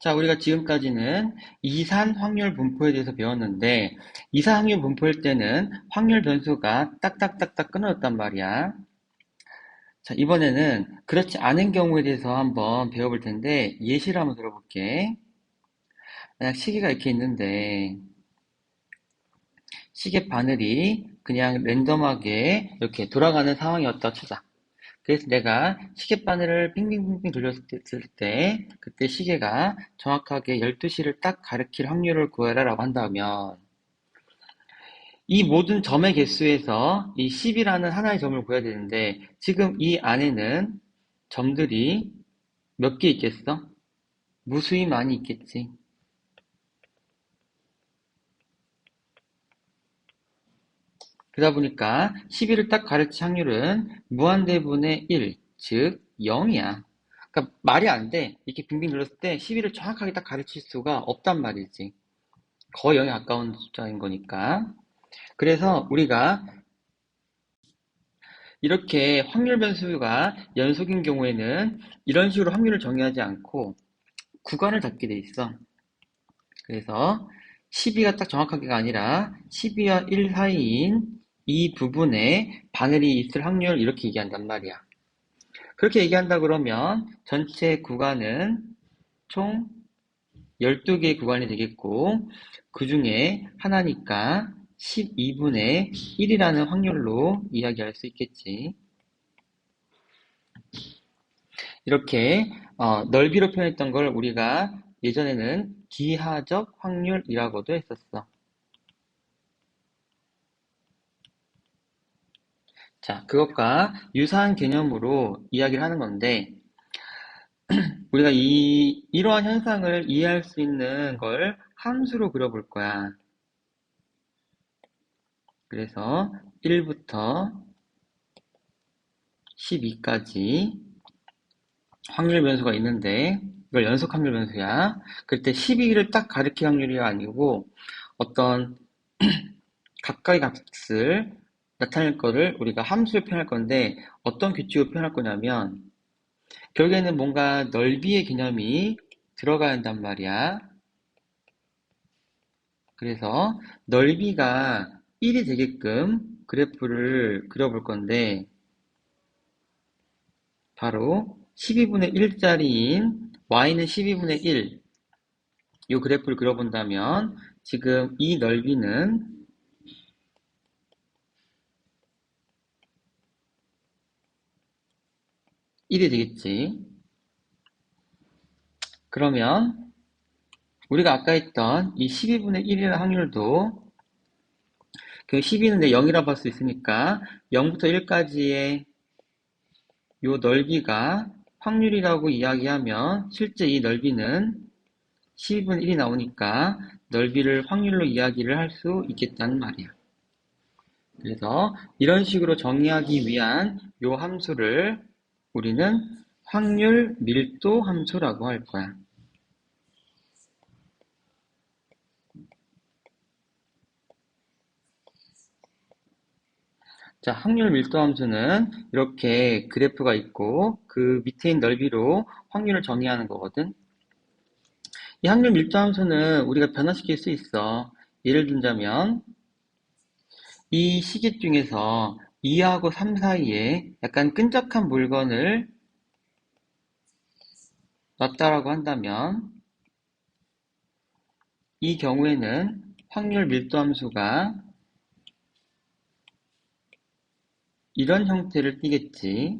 자, 우리가 지금까지는 이산 확률 분포에 대해서 배웠는데, 이산 확률 분포일 때는 확률 변수가 딱딱딱딱 끊어졌단 말이야. 자, 이번에는 그렇지 않은 경우에 대해서 한번 배워볼 텐데, 예시를 한번 들어볼게. 만약 시계가 이렇게 있는데, 시계 바늘이 그냥 랜덤하게 이렇게 돌아가는 상황이었다 치자. 그래서 내가 시계바늘을 빙빙빙빙 돌렸을 때, 그때 시계가 정확하게 12시를 딱 가리킬 확률을 구해라 라고 한다면, 이 모든 점의 개수에서 이 10이라는 하나의 점을 구해야 되는데, 지금 이 안에는 점들이 몇 개 있겠어? 무수히 많이 있겠지. 그러다 보니까 12를 딱 가르칠 확률은 무한대분의 1, 즉 0이야. 그러니까 말이 안 돼. 이렇게 빙빙 눌렀을 때 12를 정확하게 딱 가르칠 수가 없단 말이지. 거의 0에 가까운 숫자인 거니까. 그래서 우리가 이렇게 확률 변수가 연속인 경우에는 이런 식으로 확률을 정의하지 않고 구간을 잡게 돼 있어. 그래서 12가 딱 정확하게가 아니라 12와 1 사이인 이 부분에 바늘이 있을 확률 이렇게 얘기한단 말이야. 그렇게 얘기한다 그러면 전체 구간은 총 12개의 구간이 되겠고 그 중에 하나니까 12분의 1이라는 확률로 이야기할 수 있겠지. 이렇게 넓이로 표현했던 걸 우리가 예전에는 기하적 확률이라고도 했었어. 자, 그것과 유사한 개념으로 이야기를 하는 건데 우리가 이러한 현상을 이해할 수 있는 걸 함수로 그려볼 거야. 그래서 1부터 12까지 확률 변수가 있는데 이걸 연속 확률 변수야. 그럴 때 12를 딱 가리킬 확률이 아니고 어떤 가까이 값을 나타낼 거를 우리가 함수로 표현할 건데 어떤 규칙으로 표현할 거냐면 결국에는 뭔가 넓이의 개념이 들어가야 한단 말이야. 그래서 넓이가 1이 되게끔 그래프를 그려볼 건데 바로 12분의 1짜리인 y는 12분의 1 이 그래프를 그려본다면 지금 이 넓이는 1이 되겠지. 그러면 우리가 아까 했던 이 12분의 1이라는 확률도 그 12는 내 0이라고 할 수 있으니까 0부터 1까지의 이 넓이가 확률이라고 이야기하면 실제 이 넓이는 12분의 1이 나오니까 넓이를 확률로 이야기를 할 수 있겠다는 말이야. 그래서 이런 식으로 정의하기 위한 이 함수를 우리는 확률 밀도 함수라고 할 거야. 자, 확률 밀도 함수는 이렇게 그래프가 있고 그 밑에 있는 넓이로 확률을 정의하는 거거든. 이 확률 밀도 함수는 우리가 변화시킬 수 있어. 예를 들자면 이 시계 중에서 2하고 3 사이에 약간 끈적한 물건을 놨다라고 한다면 이 경우에는 확률 밀도 함수가 이런 형태를 띠겠지.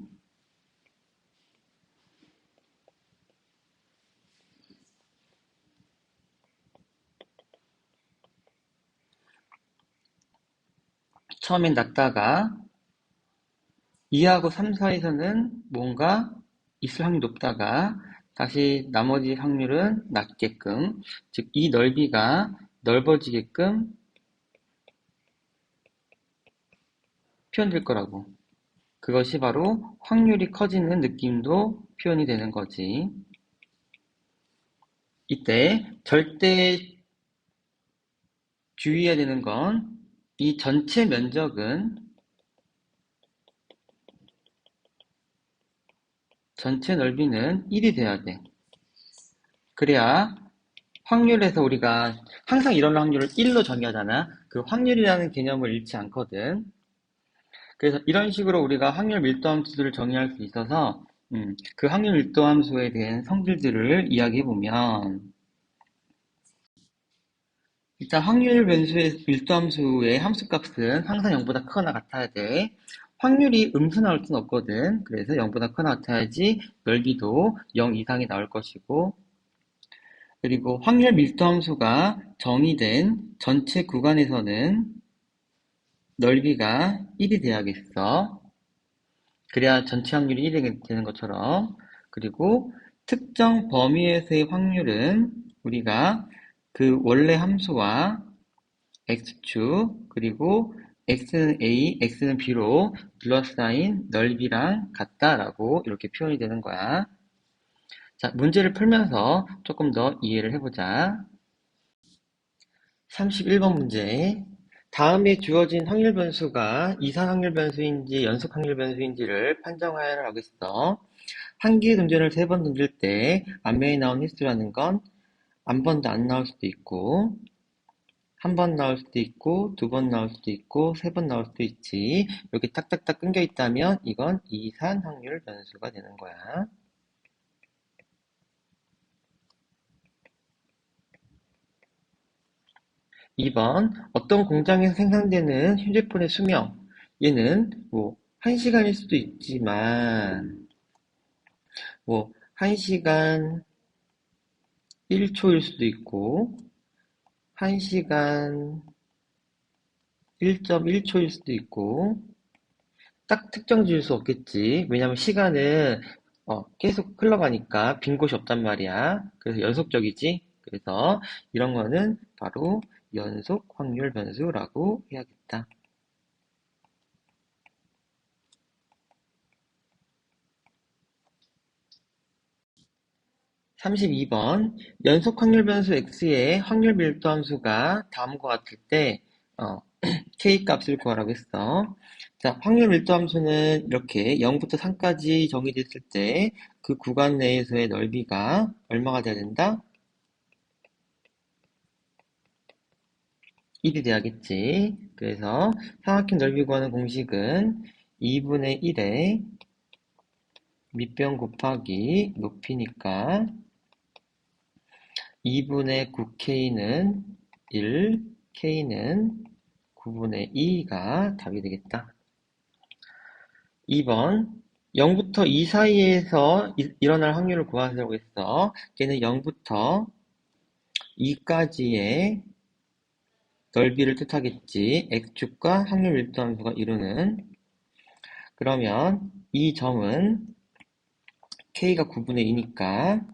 처음엔 낮다가 2하고 3 사이에서는 뭔가 있을 확률이 높다가 다시 나머지 확률은 낮게끔, 즉 이 넓이가 넓어지게끔 표현될 거라고. 그것이 바로 확률이 커지는 느낌도 표현이 되는 거지. 이때 절대 주의해야 되는 건 이 전체 면적은 전체 넓이는 1이 돼야 돼. 그래야 확률에서 우리가 항상 일어날 확률을 1로 정의하잖아. 그 확률이라는 개념을 잃지 않거든. 그래서 이런 식으로 우리가 확률 밀도 함수들을 정의할 수 있어서 그 확률 밀도 함수에 대한 성질들을 이야기해 보면 일단 확률 변수의 밀도 함수의 함수값은 항상 0보다 크거나 같아야 돼. 확률이 음수 나올 순 없거든. 그래서 0보다 크거나 같아야지 넓이도 0 이상이 나올 것이고 그리고 확률 밀도 함수가 정의된 전체 구간에서는 넓이가 1이 돼야겠어. 그래야 전체 확률이 1이 되는 것처럼. 그리고 특정 범위에서의 확률은 우리가 그 원래 함수와 x축, 그리고 x는 a, x는 b로 둘러싸인 넓이랑 같다라고 이렇게 표현이 되는 거야. 자, 문제를 풀면서 조금 더 이해를 해보자. 31번 문제. 다음에 주어진 확률 변수가 이산 확률 변수인지 연속 확률 변수인지를 판정하여라 하겠어. 한 개의 동전을 3번 던질 때 앞면에 나온 횟수라는 건 한 번도 안 나올 수도 있고 한 번 나올 수도 있고 2번 나올 수도 있고 3번 나올 수도 있지. 이렇게 딱딱딱 끊겨 있다면 이건 이산 확률 변수가 되는 거야. 2번 어떤 공장에서 생산되는 휴대폰의 수명 얘는 뭐 1시간일 수도 있지만 뭐 1시간 1초일 수도 있고 1시간 1.1초일 수도 있고 딱 특정 지을 수 없겠지. 왜냐면 시간은 계속 흘러가니까 빈 곳이 없단 말이야. 그래서 연속적이지. 그래서 이런 거는 바로 연속 확률 변수라고 해야겠다. 32번 연속 확률 변수 x의 확률 밀도 함수가 다음과 같을 때 k 값을 구하라고 했어. 자, 확률 밀도 함수는 이렇게 0부터 3까지 정의됐을 때 그 구간 내에서의 넓이가 얼마가 돼야 된다? 1이 돼야겠지. 그래서 삼각형 넓이 구하는 공식은 2분의 1에 밑변 곱하기 높이니까 2분의 9k는 1, k는 9분의 2가 답이 되겠다. 2번 0부터 2 사이에서 일어날 확률을 구하라고 했어. 걔는 0부터 2까지의 넓이를 뜻하겠지. x축과 확률 밀도 함수가 이루는. 그러면 이 점은 k가 9분의 2니까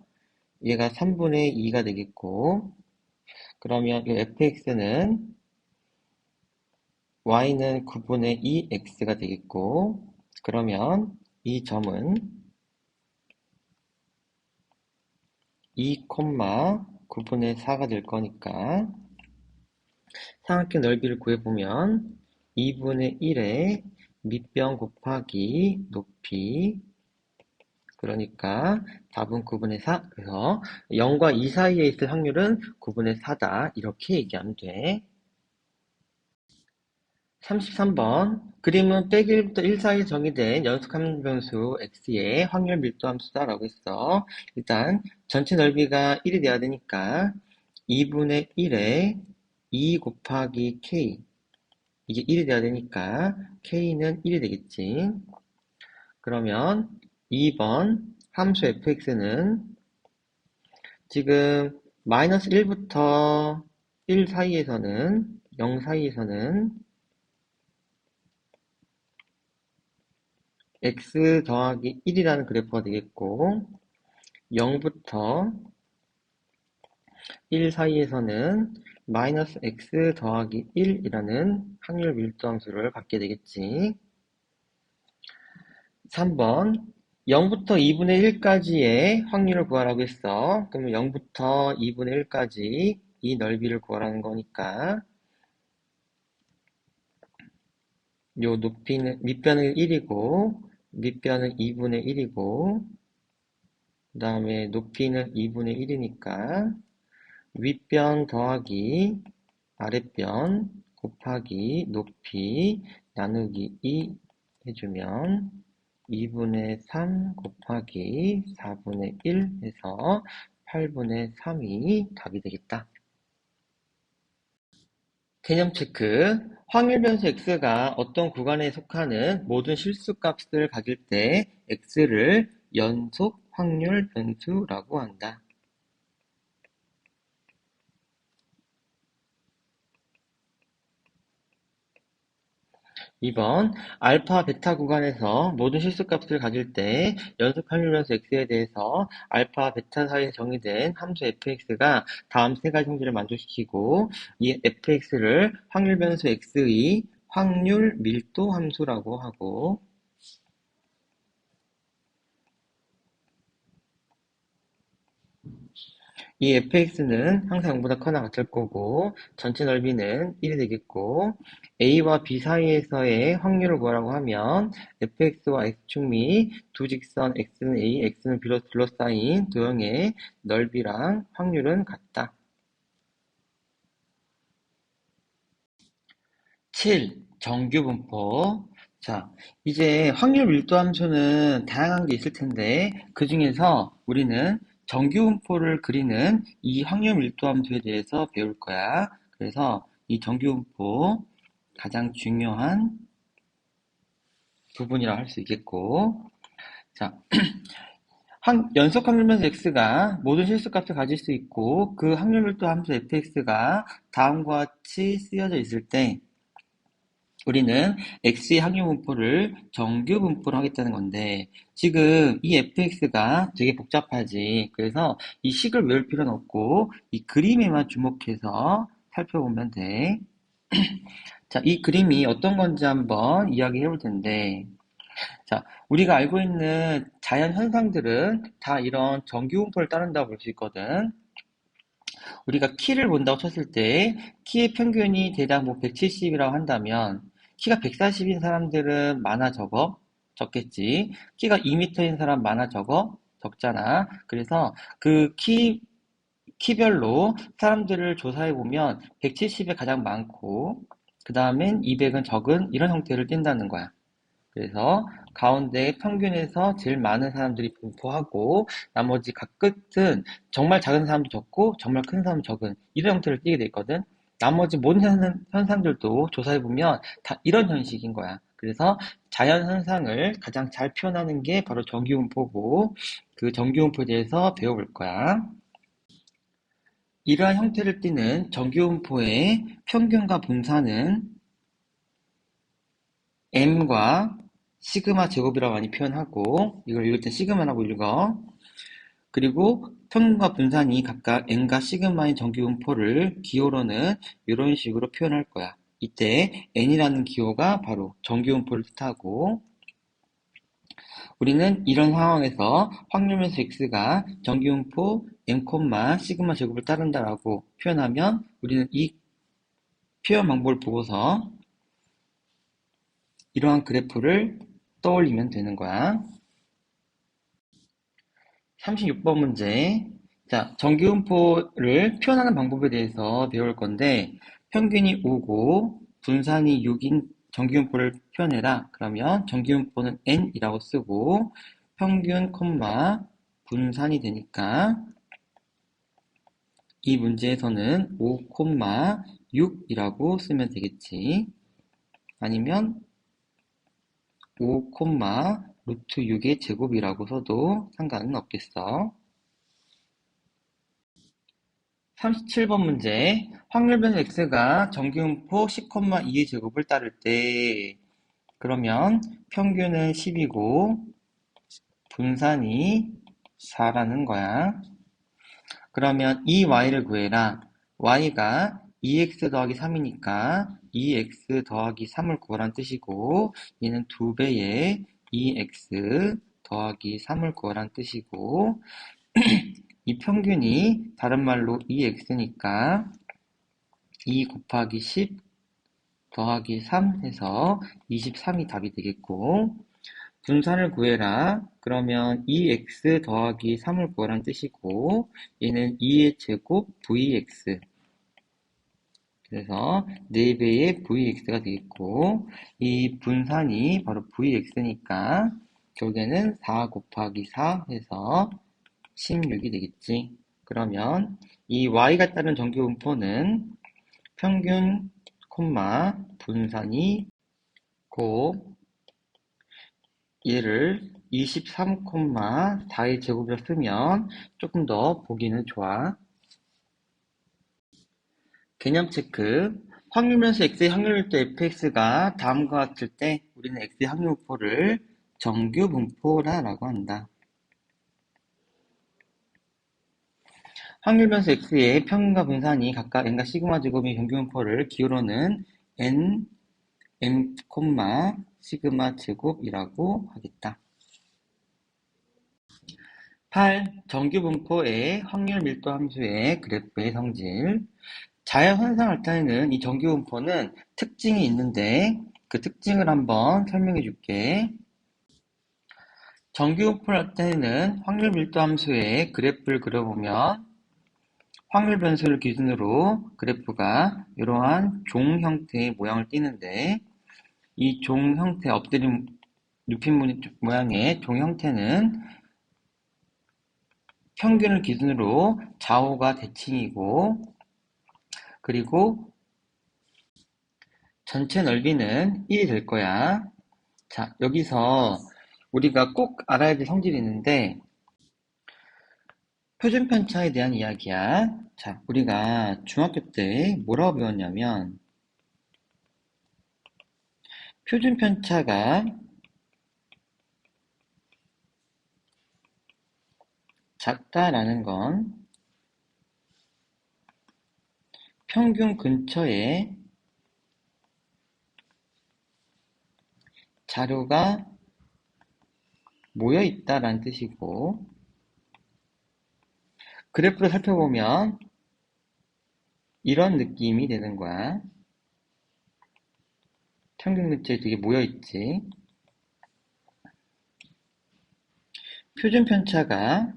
얘가 3분의 2가 되겠고 그러면 이 fx는 y는 9분의 2x가 되겠고 그러면 이 점은 2, 9분의 4가 될 거니까 삼각형 넓이를 구해보면 2분의 1에 밑변 곱하기 높이 그러니까 답은 9분의 4 그래서 0과 2 사이에 있을 확률은 9분의 4다 이렇게 얘기하면 돼. 33번 그림은 빼기 1부터 1 사이에 정의된 연속함 변수 x의 확률 밀도 함수다 라고 했어. 일단 전체 넓이가 1이 돼야 되니까 2분의 1에 2 곱하기 k 이게 1이 돼야 되니까 k는 1이 되겠지. 그러면 2번 함수 fx는 지금 마이너스 1부터 1 사이에서는 0 사이에서는 x 더하기 1이라는 그래프가 되겠고 0부터 1 사이에서는 마이너스 x 더하기 1이라는 확률 밀도함수를 갖게 되겠지. 3번 0부터 2분의 1까지의 확률을 구하라고 했어. 그러면 0부터 2분의 1까지 이 넓이를 구하라는 거니까 요 높이는 밑변은 1이고 밑변은 2분의 1이고 그 다음에 높이는 2분의 1이니까 윗변 더하기 아랫변 곱하기 높이 나누기 2 해주면 2분의 3 곱하기 4분의 1 해서 8분의 3이 답이 되겠다. 개념 체크. 확률 변수 x가 어떤 구간에 속하는 모든 실수값을 가질 때 x를 연속 확률 변수라고 한다. 2번 알파, 베타 구간에서 모든 실수값을 가질 때 연속 확률 변수 x에 대해서 알파, 베타 사이에 정의된 함수 fx가 다음 세 가지 형질을 만족시키고 이 fx를 확률 변수 x의 확률 밀도 함수라고 하고 이 fx는 항상 0보다 커나 같을 거고 전체 넓이는 1이 되겠고 a와 b 사이에서의 확률을 구하라고 하면 fx와 x축 및 두 직선 x는 a, x는 b로 둘러싸인 도형의 넓이랑 확률은 같다. 7. 정규분포. 자, 이제 확률 밀도 함수는 다양한 게 있을 텐데 그 중에서 우리는 정규분포를 그리는 이 확률 밀도 함수에 대해서 배울 거야. 그래서 이 정규분포 가장 중요한 부분이라고 할 수 있겠고 자, 연속 확률 변수 x가 모든 실수값을 가질 수 있고 그 확률 밀도 함수 fx가 다음과 같이 쓰여져 있을 때 우리는 x의 확률 분포를 정규 분포로 하겠다는 건데 지금 이 fx가 되게 복잡하지. 그래서 이 식을 외울 필요는 없고 이 그림에만 주목해서 살펴보면 돼. 자, 이 그림이 어떤 건지 한번 이야기해 볼 텐데 자, 우리가 알고 있는 자연 현상들은 다 이런 정규 분포를 따른다고 볼 수 있거든. 우리가 키를 본다고 쳤을 때 키의 평균이 대략 뭐 170이라고 한다면 키가 140인 사람들은 많아 적어? 적겠지. 키가 2m인 사람 많아 적어? 적잖아. 그래서 그 키별로 사람들을 조사해 보면 170이 가장 많고 그 다음엔 200은 적은 이런 형태를 띈다는 거야. 그래서 가운데 평균에서 제일 많은 사람들이 분포하고 나머지 각 끝은 정말 작은 사람도 적고 정말 큰 사람도 적은 이런 형태를 띠게 돼 있거든. 나머지 모든 현상들도 조사해보면 다 이런 형식인 거야. 그래서 자연 현상을 가장 잘 표현하는 게 바로 정규분포고 그 정규분포에 대해서 배워볼 거야. 이러한 형태를 띠는 정규분포의 평균과 분산은 m과 시그마 제곱이라고 많이 표현하고 이걸 읽을 때 시그마라고 읽어. 그리고 평균과 분산이 각각 n과 시그마의 정규분포를 기호로는 이런 식으로 표현할 거야. 이때 n이라는 기호가 바로 정규분포를 뜻하고 우리는 이런 상황에서 확률면수 x가 정규분포 n, 시그마 제곱을 따른다라고 표현하면 우리는 이 표현 방법을 보고서 이러한 그래프를 떠올리면 되는 거야. 36번 문제. 자, 정규분포를 표현하는 방법에 대해서 배울 건데, 평균이 5고, 분산이 6인 정규분포를 표현해라. 그러면 정규분포는 n이라고 쓰고, 평균, 분산이 되니까, 이 문제에서는 5, 6이라고 쓰면 되겠지. 아니면 5, 루트 6의 제곱이라고 써도 상관은 없겠어. 37번 문제. 확률 변수 x가 정규분포 10,2의 제곱을 따를 때 그러면 평균은 10이고 분산이 4라는 거야. 그러면 이 y를 구해라. y가 2x 더하기 3이니까 2x 더하기 3을 구하라는 뜻이고 얘는 2배의 2x 더하기 3을 구하라는 뜻이고 이 평균이 다른 말로 2x니까 2 곱하기 10 더하기 3 해서 23이 답이 되겠고 분산을 구해라. 그러면 2x 더하기 3을 구하라는 뜻이고 얘는 2의 제곱 vx. 그래서 4배의 vx가 되겠고 이 분산이 바로 vx니까 결국에는 4 곱하기 4 해서 16이 되겠지. 그러면 이 y가 따른 정규분포는 평균, 분산이 곱 얘를 23,4의 제곱으로 쓰면 조금 더 보기는 좋아. 개념 체크. 확률면수 x의 확률일도 fx가 다음과 같을 때 우리는 x의 확률분포를 정규분포라고 한다. 확률변수 x의 평균과 분산이 각각 n과 시그마 제곱의 정규분포를 기호로는 n, m, 시그마 제곱이라고 하겠다. 8. 정규분포의 확률 밀도 함수의 그래프의 성질. 자연현상 알타에는 이 정규분포는 특징이 있는데 그 특징을 한번 설명해 줄게. 정규분포 알타에는 확률 밀도 함수의 그래프를 그려보면 확률 변수를 기준으로 그래프가 이러한 종 형태의 모양을 띠는데 이 종 형태 엎드린 눕힌 모양의 종 형태는 평균을 기준으로 좌우가 대칭이고 그리고 전체 넓이는 1이 될 거야. 자, 여기서 우리가 꼭 알아야 될 성질이 있는데 표준편차에 대한 이야기야. 자, 우리가 중학교 때 뭐라고 배웠냐면 표준편차가 작다라는 건 평균 근처에 자료가 모여 있다라는 뜻이고 그래프를 살펴보면 이런 느낌이 되는 거야. 평균 근처에 되게 모여 있지. 표준 편차가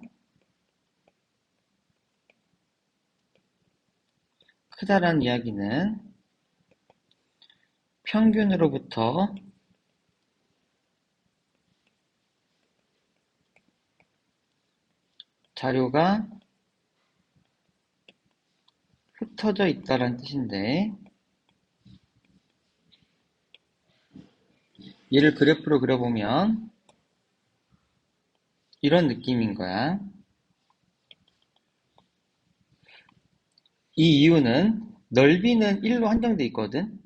크다라는 이야기는 평균으로부터 자료가 흩어져 있다라는 뜻인데 얘를 그래프로 그려보면 이런 느낌인 거야. 이 이유는 넓이는 1로 한정돼 있거든.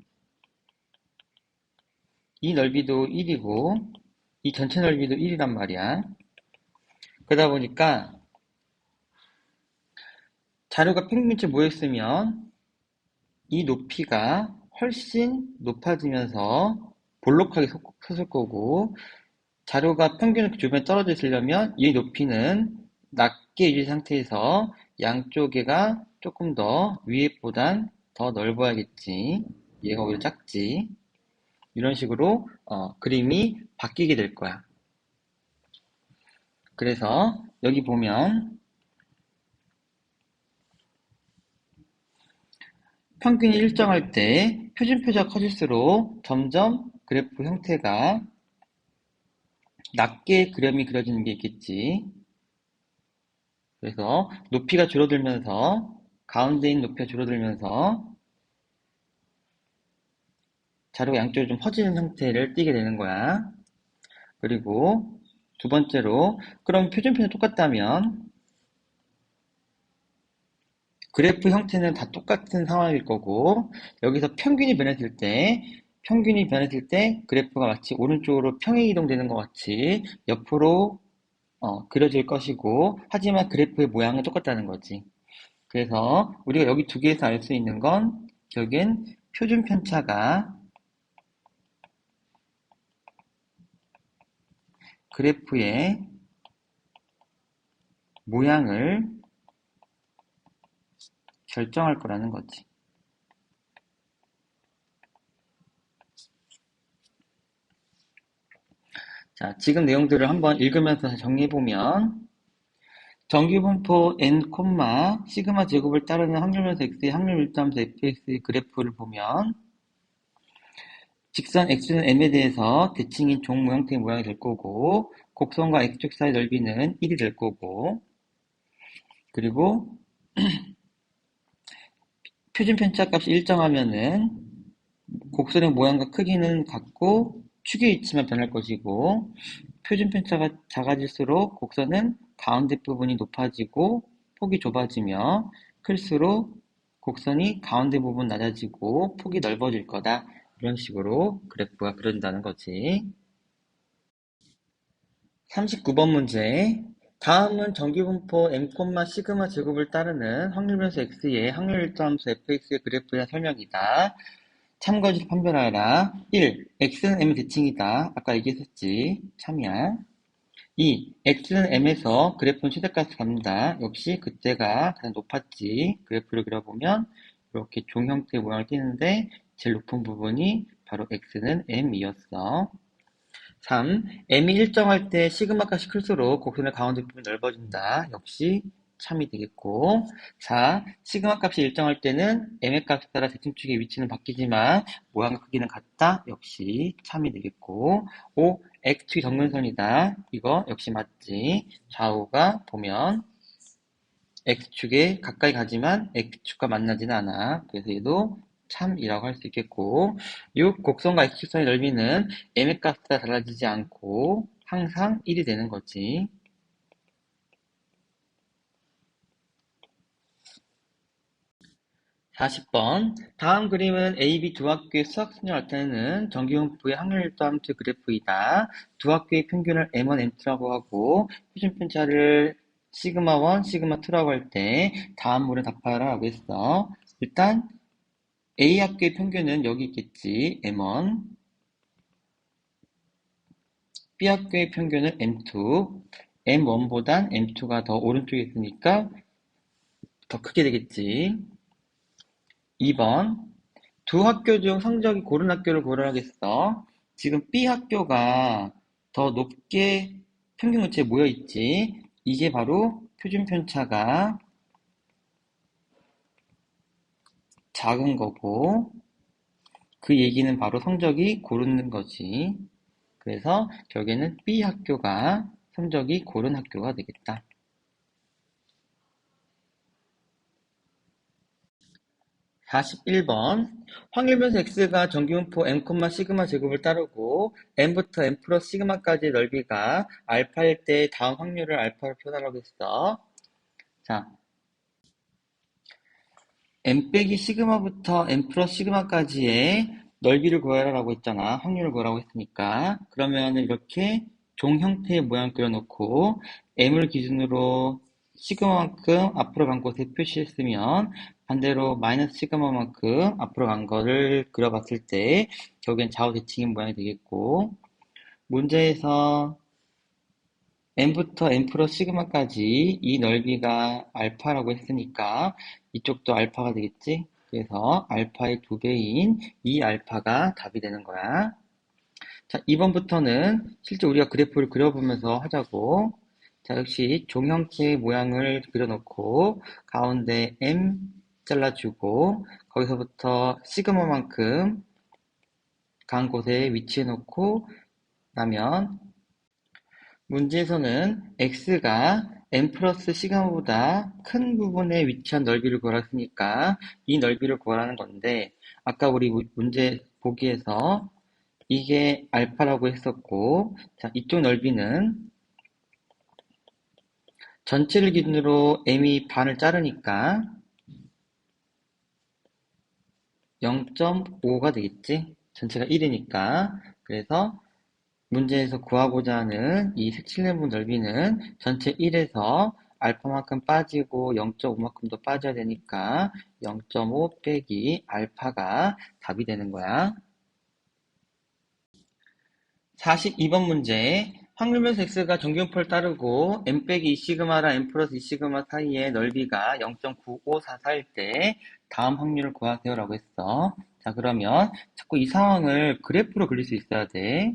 이 넓이도 1이고 이 전체 넓이도 1이란 말이야. 그러다 보니까 자료가 평균치 모였으면 이 높이가 훨씬 높아지면서 볼록하게 솟을 거고 자료가 평균 주변에 떨어져 있으려면 이 높이는 낮게 유지 상태에서 양쪽에가 조금 더 위에보단 더 넓어야겠지. 얘가 오히려 작지. 이런 식으로 그림이 바뀌게 될 거야. 그래서 여기 보면 평균이 일정할 때 표준표가 커질수록 점점 그래프 형태가 낮게 그림이 그려지는 게 있겠지. 그래서 높이가 줄어들면서 가운데 있는 높이가 줄어들면서 자료가 양쪽으로 좀 퍼지는 형태를 띠게 되는 거야. 그리고 두 번째로 그럼 표준표는 똑같다면 그래프 형태는 다 똑같은 상황일 거고 여기서 평균이 변했을 때 그래프가 마치 오른쪽으로 평행 이동되는 것 같이 옆으로 그려질 것이고 하지만 그래프의 모양은 똑같다는 거지. 그래서 우리가 여기 두 개에서 알 수 있는 건 결국엔 표준 편차가 그래프의 모양을 결정할 거라는 거지. 자, 지금 내용들을 한번 읽으면서 정리해보면 정규분포 n, 시그마 제곱을 따르는 확률면서 x의 확률 일정함수 fx의 그래프를 보면 직선 x는 m에 대해서 대칭인 종 형태의 모양이 될 거고 곡선과 x축 사이 넓이는 1이 될 거고 그리고 표준 편차값이 일정하면은 곡선의 모양과 크기는 같고 축의 위치만 변할 것이고 표준 편차가 작아질수록 곡선은 가운데 부분이 높아지고 폭이 좁아지며 클수록 곡선이 가운데 부분 낮아지고 폭이 넓어질 거다. 이런 식으로 그래프가 그려진다는 거지. 39번 문제. 다음은 정기분포 m, 시그마 제곱을 따르는 확률변수 x의 확률 일정함수 fx의 그래프에 대한 설명이다. 참고지를 판별하라. 1. x는 m 대칭이다. 아까 얘기했었지. 참이야. 2. x는 m에서 그래프는 최대값을 갖는다. 역시 그때가 가장 높았지. 그래프를 그려보면 이렇게 종 형태의 모양을 띠는데 제일 높은 부분이 바로 x는 m이었어. 3. m이 일정할 때 시그마 값이 클수록 곡선의 가운데 부분이 넓어진다. 역시 참이 되겠고 4. 시그마 값이 일정할 때는 m의 값에 따라 대칭축의 위치는 바뀌지만 모양과 크기는 같다. 역시 참이 되겠고 5. x축이 정근선이다. 이거 역시 맞지. 좌우가 보면 x축에 가까이 가지만 x축과 만나지는 않아. 그래서 얘도 참이라고 할 수 있겠고 6. 곡선과 x축선의 넓이는 m의 값에 따라 달라지지 않고 항상 1이 되는 거지. 40번. 다음 그림은 A, B 두 학교의 수학순위를 나타내는 정기분포의 확률일도함수 그래프이다. 두 학교의 평균을 M1, M2라고 하고 표준편차를 시그마1, 시그마2라고 할 때 다음으로 답하라 라고 했어. 일단 A 학교의 평균은 여기 있겠지. M1. B 학교의 평균은 M2. M1보단 M2가 더 오른쪽에 있으니까 더 크게 되겠지. 2번. 두 학교 중 성적이 고른 학교를 고르라겠어. 지금 B 학교가 더 높게 평균 수치에 모여 있지. 이게 바로 표준 편차가 작은 거고, 그 얘기는 바로 성적이 고르는 거지. 그래서 결국에는 B 학교가 성적이 고른 학교가 되겠다. 41번. 확률변수 x가 정기분포 m, 시그마 제곱을 따르고 m부터 m 플러스 시그마까지의 넓이가 알파일 때 다음 확률을 알파로 표현하라고 했어. 자, m 빼기 시그마부터 m 플러스 시그마까지의 넓이를 구하라고 했잖아. 확률을 구하라고 했으니까. 그러면 이렇게 종 형태의 모양 그려놓고 m을 기준으로 시그마만큼 앞으로 간 곳에 표시했으면 반대로 마이너스 시그마만큼 앞으로 간 거를 그려봤을 때 결국엔 좌우 대칭인 모양이 되겠고 문제에서 m부터 m 플러스 시그마까지 이 넓이가 알파라고 했으니까 이쪽도 알파가 되겠지? 그래서 알파의 2배인 2알파가 답이 되는 거야. 자, 2번부터는 실제 우리가 그래프를 그려보면서 하자고. 자, 역시 종 형태의 모양을 그려놓고 가운데 M 잘라주고 거기서부터 시그마만큼 간 곳에 위치해놓고 나면 문제에서는 x가 m 플러스 시그마보다 큰 부분에 위치한 넓이를 구하랬으니까 이 넓이를 구하라는 건데 아까 우리 문제 보기에서 이게 알파라고 했었고 자 이쪽 넓이는 전체를 기준으로 m이 반을 자르니까 0.5가 되겠지? 전체가 1이니까 그래서 문제에서 구하고자 하는 이 색칠된 부분 넓이는 전체 1에서 알파만큼 빠지고 0.5만큼 더 빠져야 되니까 0.5 빼기 알파가 답이 되는 거야. 42번 문제. 확률변수 x가 정규분포를 따르고 m 빼기 2시그마랑 m 플러스 2시그마 사이의 넓이가 0.9544일 때 다음 확률을 구하세요 라고 했어. 자 그러면 자꾸 이 상황을 그래프로 그릴 수 있어야 돼.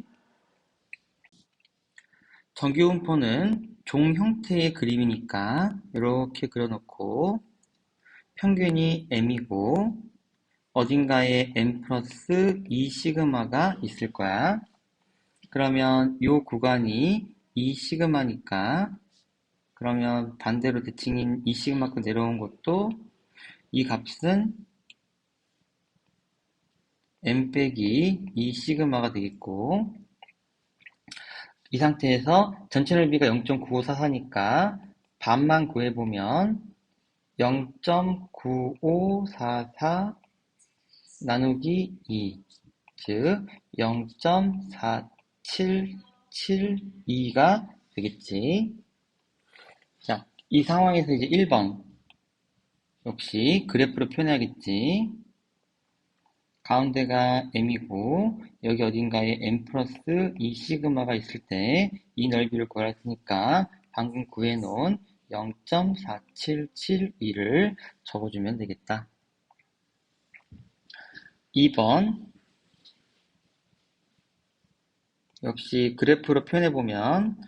정규분포는 종 형태의 그림이니까 이렇게 그려놓고 평균이 m이고 어딘가에 m 플러스 2 시그마가 있을 거야. 그러면 이 구간이 2 시그마니까 그러면 반대로 대칭인 2 시그마큼 내려온 것도 이 값은 m 빼기 2 시그마가 되겠고 이 상태에서 전체 넓이가 0.9544니까 반만 구해보면 0.9544 나누기 2, 즉 0.4772가 되겠지. 자, 이 상황에서 이제 1번 역시 그래프로 표현해야겠지. 가운데가 m이고 여기 어딘가에 m 플러스 2 시그마가 있을 때 이 넓이를 구하랬으니까 방금 구해놓은 0.4772를 적어주면 되겠다. 2번 역시 그래프로 표현해보면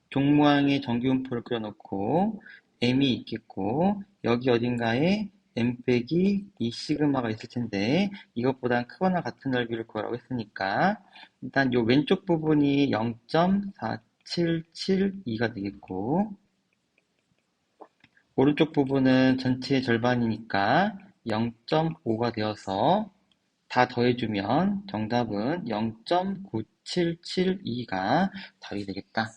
종 모양의 정규분포를 그려놓고 m이 있겠고 여기 어딘가에 m 빼기 2 시그마가 있을 텐데 이것보다 크거나 같은 넓이를 구하라고 했으니까 일단 요 왼쪽 부분이 0.4772가 되겠고 오른쪽 부분은 전체의 절반이니까 0.5가 되어서 다 더해주면 정답은 0.9772가 답이 되겠다.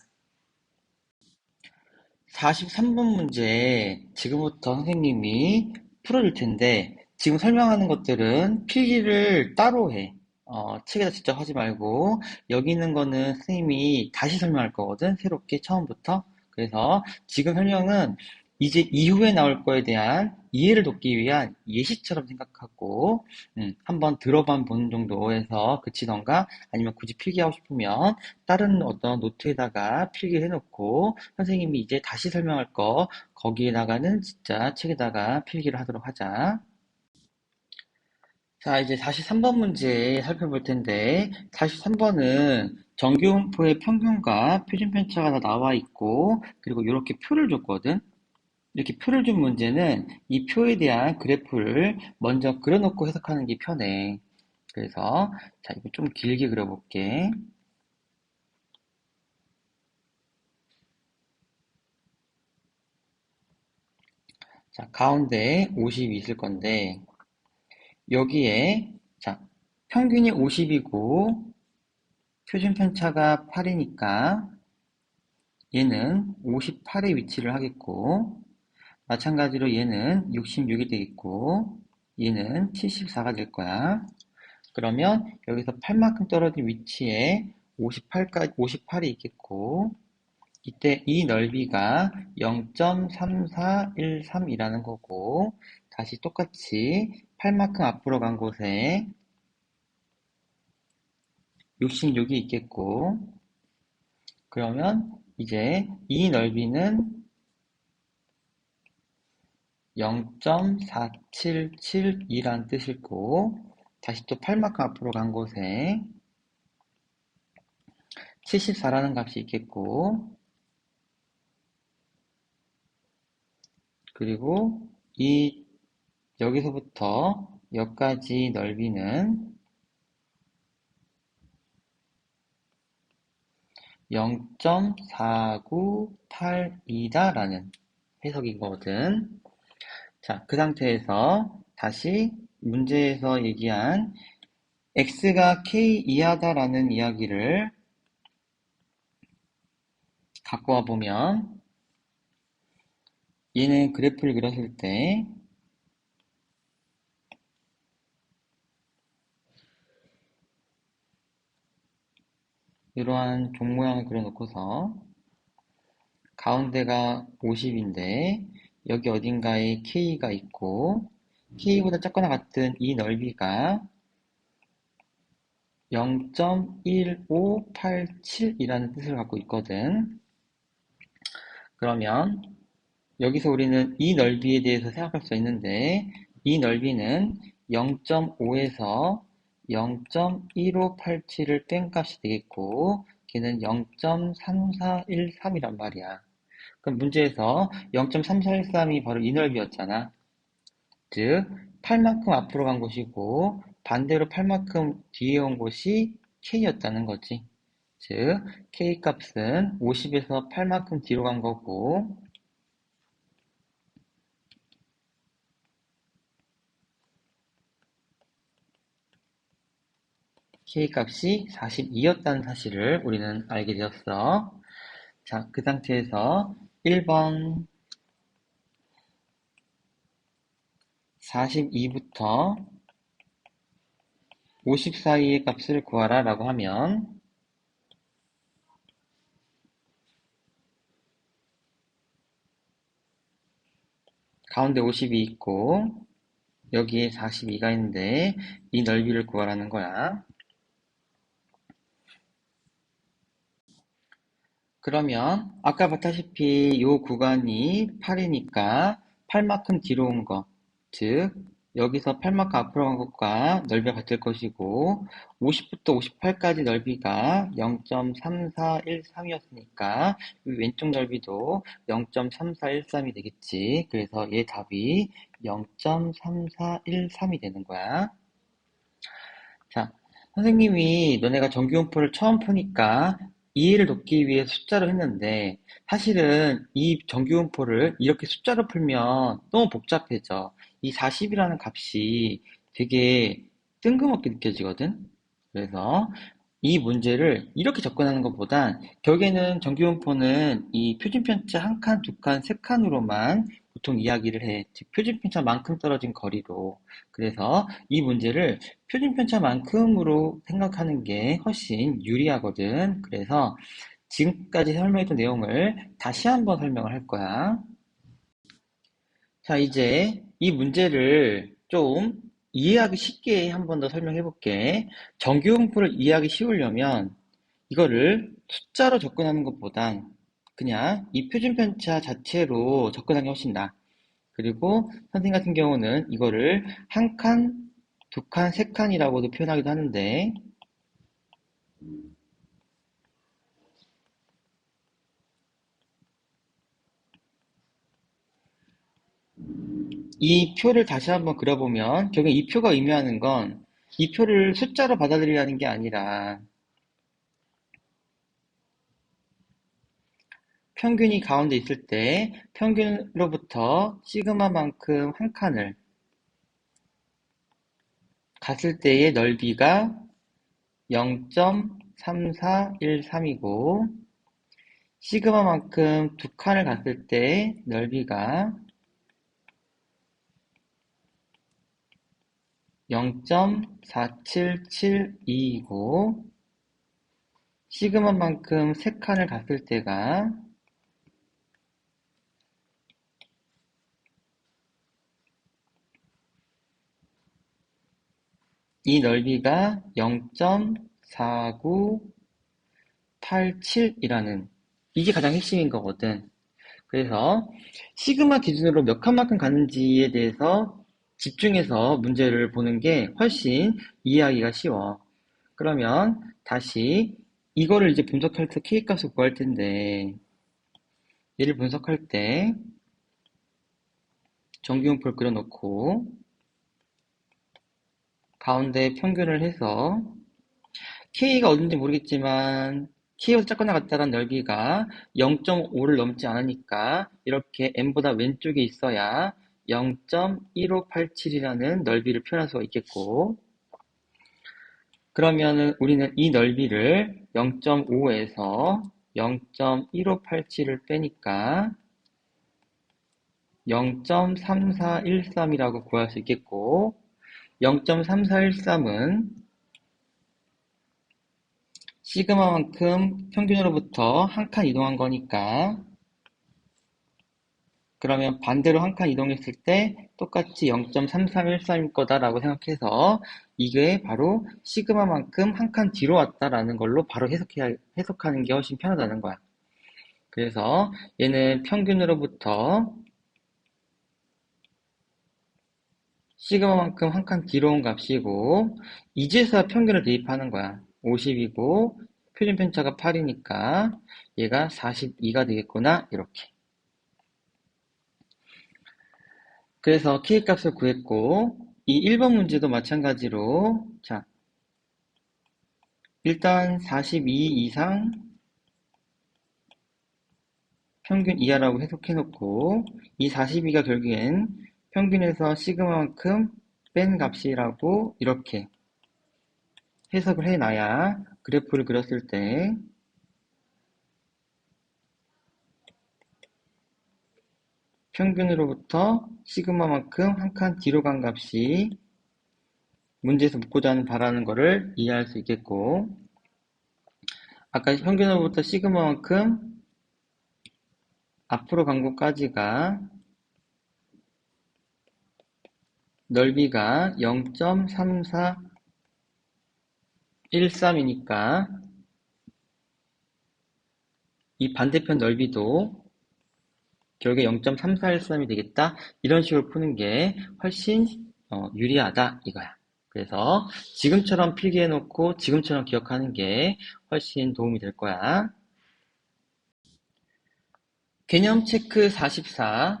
43번 문제 지금부터 선생님이 풀어줄 텐데 지금 설명하는 것들은 필기를 따로 해. 책에다 직접 하지 말고 여기 있는 거는 선생님이 다시 설명할 거거든. 새롭게 처음부터. 그래서 지금 설명은 이제 이후에 나올 거에 대한 이해를 돕기 위한 예시처럼 생각하고 한번 들어만 보는 정도에서 그치던가 아니면 굳이 필기하고 싶으면 다른 어떤 노트에다가 필기를 해놓고 선생님이 이제 다시 설명할 거 거기에다가는 진짜 책에다가 필기를 하도록 하자. 자, 이제 43번 문제 살펴볼 텐데 43번은 정규분포의 평균과 표준 편차가 다 나와 있고 그리고 이렇게 표를 줬거든. 이렇게 표를 준 문제는 이 표에 대한 그래프를 먼저 그려놓고 해석하는 게 편해. 그래서 자, 이거 좀 길게 그려볼게. 자, 가운데 50이 있을 건데 여기에 자, 평균이 50이고 표준 편차가 8이니까 얘는 58에 위치를 하겠고 마찬가지로 얘는 66이 되겠고 얘는 74가 될 거야. 그러면 여기서 8만큼 떨어진 위치에 58이 있겠고 이때 이 넓이가 0.3413이라는 거고 다시 똑같이 8만큼 앞으로 간 곳에 66이 있겠고 그러면 이제 이 넓이는 0.477이란 뜻이고 다시 또 8만큼 앞으로 간 곳에 74라는 값이 있겠고 그리고 이 여기서부터 여기까지 넓이는 0.4982다라는 해석인 거거든. 자, 그 상태에서 다시 문제에서 얘기한 x가 k 이하다라는 이야기를 갖고 와 보면 얘는 그래프를 그렸을 때 이러한 종 모양을 그려놓고서 가운데가 50인데 여기 어딘가에 k가 있고 k보다 작거나 같은 이 넓이가 0.1587이라는 뜻을 갖고 있거든. 그러면 여기서 우리는 이 넓이에 대해서 생각할 수 있는데 이 넓이는 0.5에서 0.1587을 뺀 값이 되겠고 걔는 0.3413이란 말이야. 그럼 문제에서 0.3413이 바로 이 넓이였잖아. 즉, 8만큼 앞으로 간 곳이고 반대로 8만큼 뒤에 온 곳이 K였다는 거지. 즉, K 값은 50에서 8만큼 뒤로 간 거고 K 값이 42였다는 사실을 우리는 알게 되었어. 자, 그 상태에서 1번 42부터 50 사이의 값을 구하라 라고 하면 가운데 50이 있고 여기에 42가 있는데 이 넓이를 구하라는 거야. 그러면 아까 봤다시피 이 구간이 8이니까 8만큼 뒤로 온 거, 즉 여기서 8만큼 앞으로 간 것과 넓이가 같을 것이고 50부터 58까지 넓이가 0.3413이었으니까 왼쪽 넓이도 0.3413이 되겠지. 그래서 얘 답이 0.3413이 되는 거야. 자, 선생님이 너네가 정규분포를 처음 푸니까 이해를 돕기 위해 숫자로 했는데 사실은 이 정규분포를 이렇게 숫자로 풀면 너무 복잡해져. 이 40이라는 값이 되게 뜬금없게 느껴지거든. 그래서 이 문제를 이렇게 접근하는 것보단 결국에는 정규분포는 이 표준편차 한 칸, 두 칸, 세 칸으로만 보통 이야기를 해. 즉 표준편차만큼 떨어진 거리로. 그래서 이 문제를 표준편차만큼으로 생각하는 게 훨씬 유리하거든. 그래서 지금까지 설명했던 내용을 다시 한번 설명을 할 거야. 자, 이제 이 문제를 좀 이해하기 쉽게 한번 더 설명해 볼게. 정규분포를 이해하기 쉬우려면 이거를 숫자로 접근하는 것보단 그냥 이 표준편차 자체로 접근하는 게 훨씬 나아. 그리고 선생님 같은 경우는 이거를 한 칸, 두 칸, 세 칸이라고도 표현하기도 하는데 이 표를 다시 한번 그려보면 결국 이 표가 의미하는 건 이 표를 숫자로 받아들이라는 게 아니라 평균이 가운데 있을 때 평균으로부터 시그마만큼 한 칸을 갔을 때의 넓이가 0.3413이고 시그마만큼 두 칸을 갔을 때 넓이가 0.4772이고 시그마만큼 세 칸을 갔을 때가 이 넓이가 0.4987이라는 이게 가장 핵심인 거거든. 그래서 시그마 기준으로 몇 칸만큼 가는지에 대해서 집중해서 문제를 보는 게 훨씬 이해하기가 쉬워. 그러면 다시 이거를 이제 분석할 때 K값을 구할 텐데 얘를 분석할 때 정규분포를 그려놓고 가운데 평균을 해서 K가 어딘지 모르겠지만 K보다 작거나 같다는 넓이가 0.5를 넘지 않으니까 이렇게 M보다 왼쪽에 있어야 0.1587이라는 넓이를 표현할 수가 있겠고 그러면은 우리는 이 넓이를 0.5에서 0.1587을 빼니까 0.3413이라고 구할 수 있겠고 0.3413은 시그마만큼 평균으로부터 한 칸 이동한 거니까 그러면 반대로 한 칸 이동했을 때 똑같이 0.3313일 거다라고 생각해서 이게 바로 시그마만큼 한 칸 뒤로 왔다라는 걸로 바로 해석하는 게 훨씬 편하다는 거야. 그래서 얘는 평균으로부터 시그마만큼 한 칸 뒤로 온 값이고 이제서야 평균을 대입하는 거야. 50이고 표준 편차가 8이니까 얘가 42가 되겠구나. 이렇게. 그래서 K 값을 구했고, 이 1번 문제도 마찬가지로, 자, 일단 42 이상 평균 이하라고 해석해놓고, 이 42가 결국엔 평균에서 시그마만큼 뺀 값이라고 이렇게 해석을 해놔야 그래프를 그렸을 때 평균으로부터 시그마만큼 한 칸 뒤로 간 값이 문제에서 묻고자 바라는 거를 이해할 수 있겠고, 아까 평균으로부터 시그마만큼 앞으로 간 곳까지가 넓이가 0.3413이니까 이 반대편 넓이도 결국에 0.3413이 되겠다. 이런 식으로 푸는 게 훨씬 유리하다 이거야. 그래서 지금처럼 필기해놓고 지금처럼 기억하는 게 훨씬 도움이 될 거야. 개념 체크 44.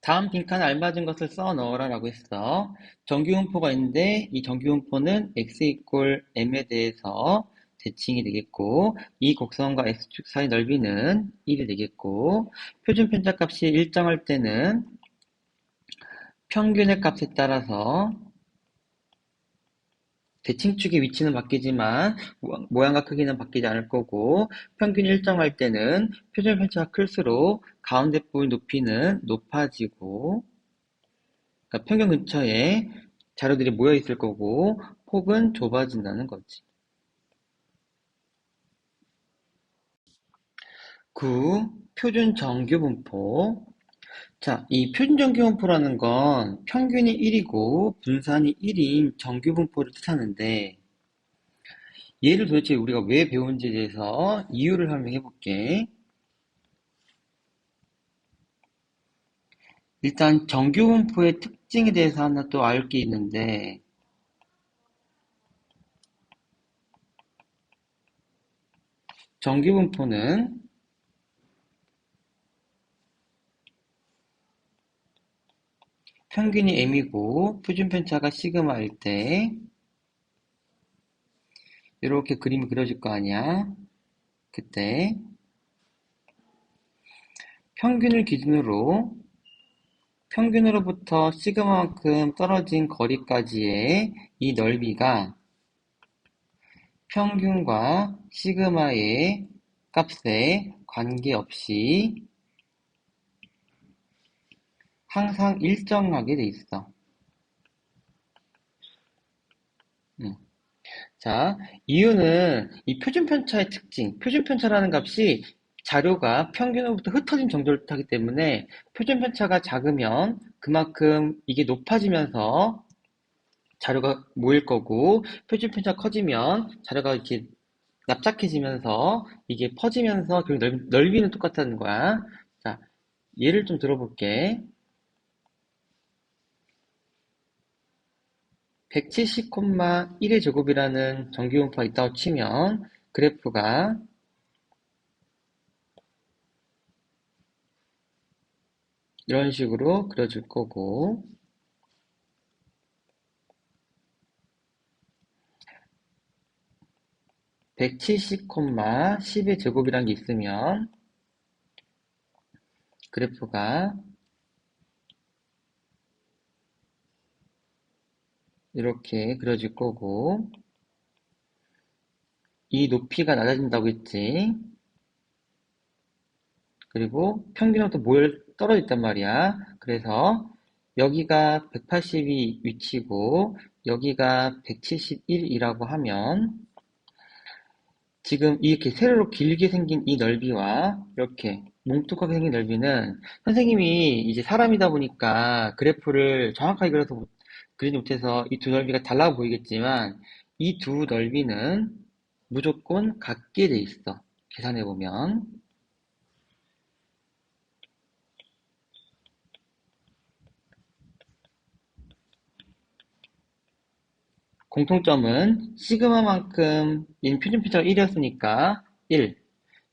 다음 빈칸에 알맞은 것을 써 넣어라 라고 했어. 정규분포가 있는데 이 정규분포는 x 이퀄 m에 대해서 대칭이 되겠고, 이 곡선과 x축 사이 넓이는 1이 되겠고, 표준 편차값이 일정할 때는 평균의 값에 따라서 대칭축의 위치는 바뀌지만 모양과 크기는 바뀌지 않을 거고, 평균이 일정할 때는 표준 편차가 클수록 가운데 부분 높이는 높아지고, 그러니까 평균 근처에 자료들이 모여 있을 거고 폭은 좁아진다는 거지. 9. 표준 정규 분포. 자, 이 표준 정규 분포라는 건 평균이 1이고 분산이 1인 정규 분포를 뜻하는데, 얘를 도대체 우리가 왜 배운지에 대해서 이유를 설명해 볼게. 일단 정규 분포의 특징에 대해서 하나 또 알 게 있는데, 정규 분포는 평균이 m이고 표준 편차가 시그마일 때 이렇게 그림이 그려질 거 아니야. 그때 평균을 기준으로 평균으로부터 시그마만큼 떨어진 거리까지의 이 넓이가 평균과 시그마의 값에 관계없이 항상 일정하게 돼 있어. 자, 이유는 이 표준 편차의 특징, 표준 편차라는 값이 자료가 평균으로부터 흩어진 정도를 뜻하기 때문에 표준 편차가 작으면 그만큼 이게 높아지면서 자료가 모일 거고, 표준 편차가 커지면 자료가 이렇게 납작해지면서 이게 퍼지면서 결국 넓이는 똑같다는 거야. 자, 예를 좀 들어볼게. 170,1의 제곱이라는 정기분포가 있다고 치면 그래프가 이런 식으로 그려질 거고, 170,10의 제곱이라는 게 있으면 그래프가 이렇게 그려질 거고, 이 높이가 낮아진다고 했지. 그리고 평균으로부터 떨어져 있단 말이야. 그래서 여기가 180이 위치고 여기가 171이라고 하면 지금 이렇게 세로로 길게 생긴 이 넓이와 이렇게 뭉툭하게 생긴 넓이는, 선생님이 이제 사람이다 보니까 그래프를 정확하게 그리지 못해서 이 두 넓이가 달라 보이겠지만 이 두 넓이는 무조건 같게 돼 있어. 계산해 보면. 공통점은 시그마만큼 얘는 표준편차가 1이었으니까 1,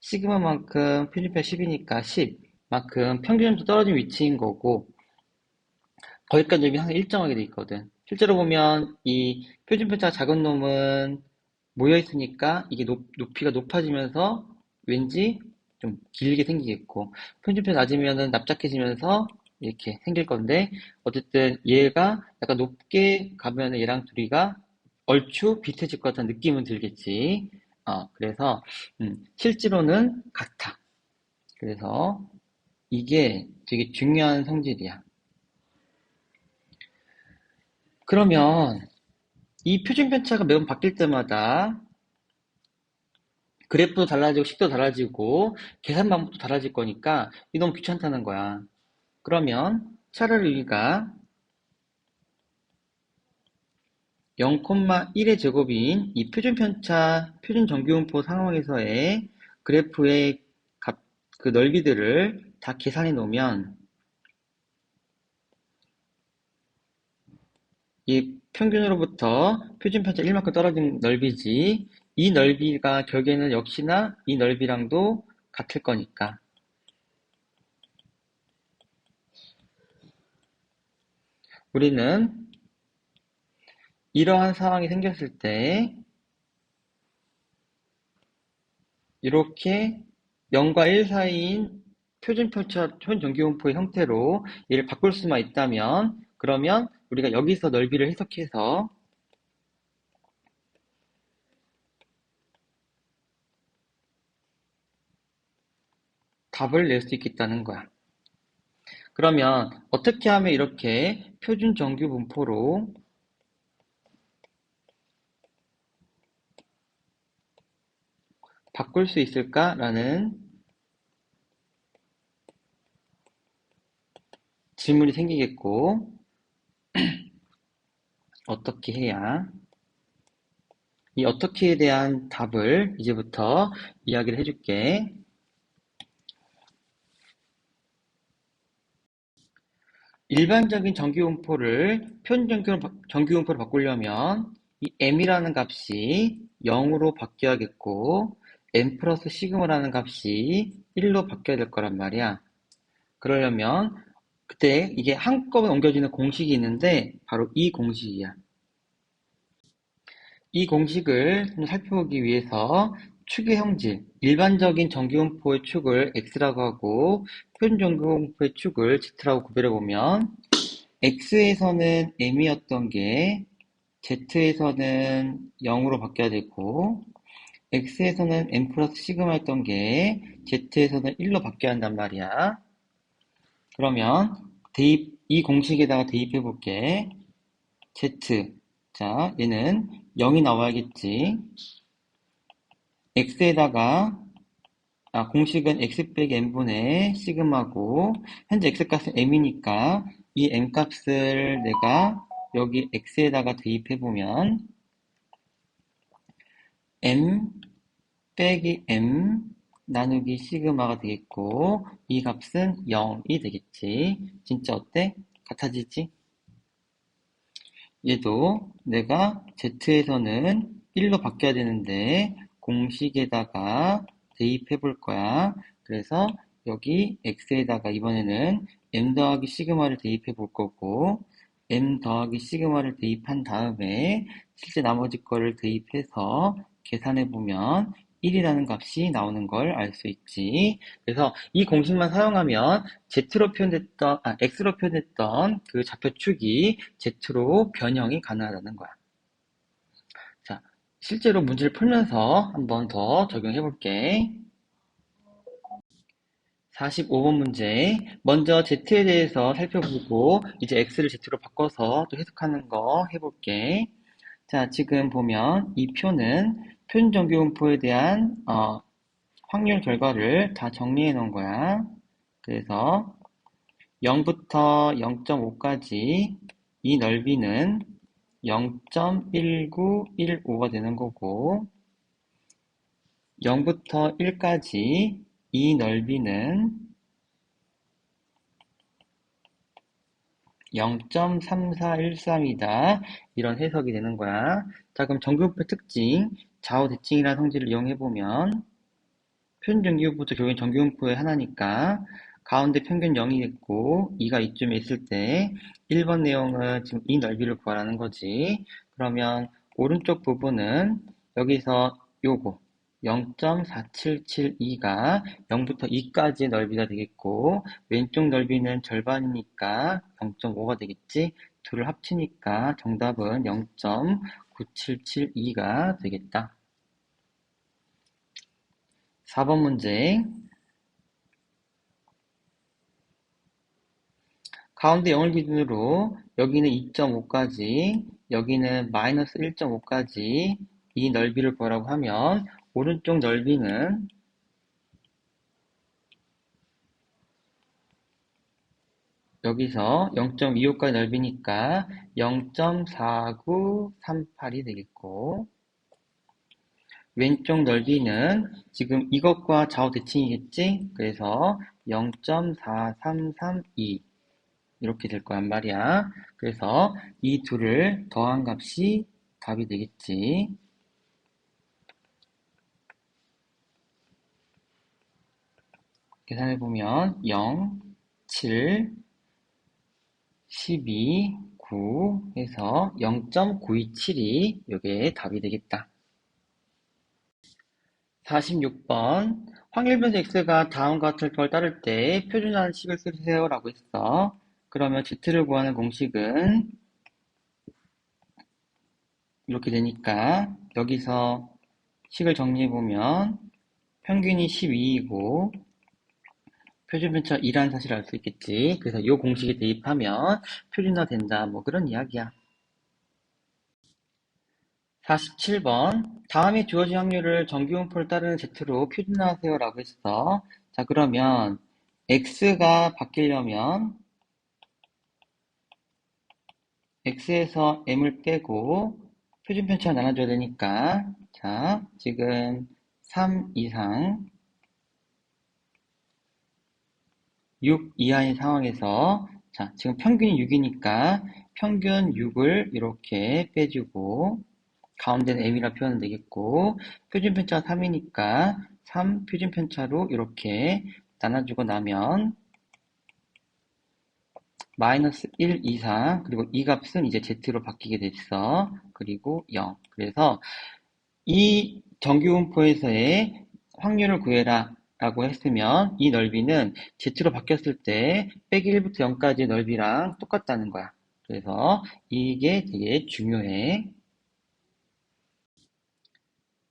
시그마만큼 표준편 10이니까 10만큼 평균점수 떨어진 위치인 거고 거기까지 여기 항상 일정하게 돼 있거든. 실제로 보면 이 표준편차가 작은 놈은 모여 있으니까 이게 높이가 높아지면서 왠지 좀 길게 생기겠고 편집표 낮으면은 납작해지면서 이렇게 생길 건데 어쨌든 얘가 약간 높게 가면은 얘랑 둘이가 얼추 비슷해질 것 같다는 느낌은 들겠지. 그래서 실제로는 같아. 그래서 이게 되게 중요한 성질이야. 그러면 이 표준 편차가 매번 바뀔 때마다 그래프도 달라지고 식도 달라지고 계산 방법도 달라질 거니까 이 너무 귀찮다는 거야. 그러면 차라리 우리가 0,1의 제곱인 이 표준편차, 표준정규분포 상황에서의 그래프의 그 넓이들을 다 계산해 놓으면 이 평균으로부터 표준편차 1만큼 떨어진 넓이지 이 넓이가 결국에는 역시나 이 넓이랑도 같을 거니까 우리는 이러한 상황이 생겼을 때 이렇게 0과 1 사이인 표준편차, 표준정규분포의 형태로 얘를 바꿀 수만 있다면 그러면 우리가 여기서 넓이를 해석해서 답을 낼 수 있겠다는 거야. 그러면 어떻게 하면 이렇게 표준정규분포로 바꿀 수 있을까라는 질문이 생기겠고 어떻게 해야 이 어떻게에 대한 답을 이제부터 이야기를 해줄게. 일반적인 정규분포를 표준정규분포로 바꾸려면 이 m이라는 값이 0으로 바뀌어야겠고 m 플러스 시그마라는 값이 1로 바뀌어야 될 거란 말이야. 그러려면 그때 이게 한꺼번에 옮겨지는 공식이 있는데 바로 이 공식이야. 이 공식을 좀 살펴보기 위해서 축의 형질, 일반적인 정규분포의 축을 x라고 하고 표준정규분포의 축을 z라고 구별해보면 x에서는 m이었던 게 z에서는 0으로 바뀌어야 되고 x에서는 m 플러스 시그마였던 게 z에서는 1로 바뀌어야 한단 말이야. 그러면 이 공식에다가 대입해 볼게. z, 자 얘는 0이 나와야겠지. x에다가 공식은 x 빼기 m분의 시그마고 현재 x값은 m이니까 이 m값을 내가 여기 x에다가 대입해보면 m 빼기 m 나누기 시그마가 되겠고 이 값은 0이 되겠지. 진짜 어때? 같아지지? 얘도 내가 z에서는 1로 바뀌어야 되는데 공식에다가 대입해 볼 거야. 그래서 여기 x에다가 이번에는 m 더하기 시그마를 대입해 볼 거고 m 더하기 시그마를 대입한 다음에 실제 나머지 거를 대입해서 계산해 보면 1이라는 값이 나오는 걸 알 수 있지. 그래서 이 공식만 사용하면 x로 표현했던 그 좌표축이 z로 변형이 가능하다는 거야. 자, 실제로 문제를 풀면서 한 번 더 적용해 볼게. 45번 문제. 먼저 z에 대해서 살펴보고 이제 x를 z로 바꿔서 또 해석하는 거 해볼게. 자, 지금 보면 이 표는 표준정규분포에 대한 확률 결과를 다 정리해 놓은 거야. 그래서 0부터 0.5까지 이 넓이는 0.1915가 되는 거고 0부터 1까지 이 넓이는 0.3413이다. 이런 해석이 되는 거야. 자, 그럼 정규분포의 특징, 좌우 대칭이라는 성질을 이용해보면 표준 정규분포도 결국엔 정규분포의 하나니까 가운데 평균 0이 있고 2가 이쯤에 있을 때 1번 내용은 지금 이 넓이를 구하라는 거지. 그러면 오른쪽 부분은 여기서 요거 0.4772가 0부터 2까지의 넓이가 되겠고 왼쪽 넓이는 절반이니까 0.5가 되겠지. 둘을 합치니까 정답은 0.9772가 되겠다. 4번 문제. 가운데 0을 기준으로 여기는 2.5까지, 여기는 마이너스 1.5까지 이 넓이를 구하라고 하면 오른쪽 넓이는 여기서 0.25까지 넓이니까 0.4938이 되겠고 왼쪽 넓이는 지금 이것과 좌우 대칭이겠지? 그래서 0.4332 이렇게 될 거란 말이야. 그래서 이 둘을 더한 값이 답이 되겠지. 계산해보면 0, 7, 12, 9 해서 0.927이 이게 답이 되겠다. 46번 확률변수 x가 다음과 같을 걸 따를 때 표준화한 식을 쓰세요 라고 했어. 그러면 z를 구하는 공식은 이렇게 되니까 여기서 식을 정리해보면 평균이 12이고 표준편차 2라는 사실을 알 수 있겠지. 그래서 이 공식에 대입하면 표준화 된다. 뭐 그런 이야기야. 47번 다음에 주어진 확률을 정규분포를 따르는 z로 표준화하세요 라고 했어. 자 그러면 x가 바뀌려면 x에서 m을 빼고 표준편차 나눠줘야 되니까 자 지금 3 이상 6 이하인 상황에서 자 지금 평균이 6이니까 평균 6을 이렇게 빼주고 가운데는 m이라 표현은 되겠고 표준편차가 3이니까 3 표준편차로 이렇게 나눠주고 나면 마이너스 1 이상 그리고 이 값은 이제 z로 바뀌게 됐어. 그리고 0. 그래서 이 정규분포에서의 확률을 구해라 라고 했으면 이 넓이는 z로 바뀌었을 때 빼기 1부터 0까지의 넓이랑 똑같다는 거야. 그래서 이게 되게 중요해.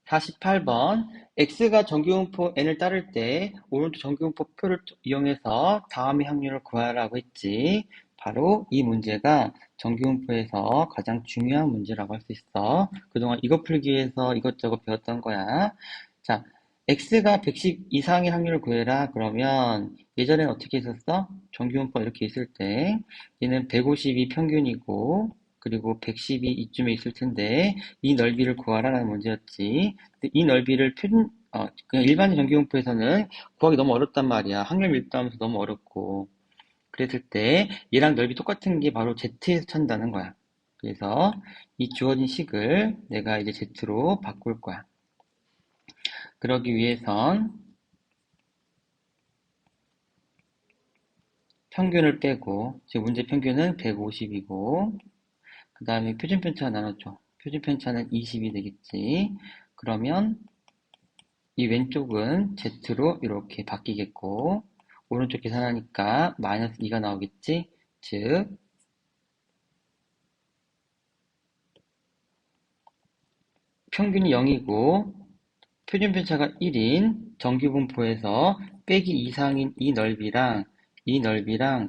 48번 x가 정규분포 n을 따를 때 오른쪽 정규분포 표를 이용해서 다음의 확률을 구하라고 했지. 바로 이 문제가 정규분포에서 가장 중요한 문제라고 할 수 있어. 그동안 이거 풀기 위해서 이것저것 배웠던 거야. 자, x가 110 이상의 확률을 구해라. 그러면 예전엔 어떻게 했었어? 정규분포 이렇게 있을 때 얘는 150이 평균이고 그리고 110이 이쯤에 있을 텐데 이 넓이를 구하라는 문제였지. 근데 이 넓이를 그냥 일반의 정규분포에서는 구하기 너무 어렵단 말이야. 확률 밀도하면서 너무 어렵고. 그랬을 때 얘랑 넓이 똑같은 게 바로 Z에서 찾는다는 거야. 그래서 이 주어진 식을 내가 이제 Z로 바꿀 거야. 그러기 위해선 평균을 빼고, 지금 문제 평균은 150이고, 그 다음에 표준편차 나눠줘. 표준편차는 20이 되겠지. 그러면 이 왼쪽은 Z로 이렇게 바뀌겠고 오른쪽 계산하니까 마이너스 2가 나오겠지. 즉 평균이 0이고 표준편차가 1인 정규분포에서 빼기 이상인 이 넓이랑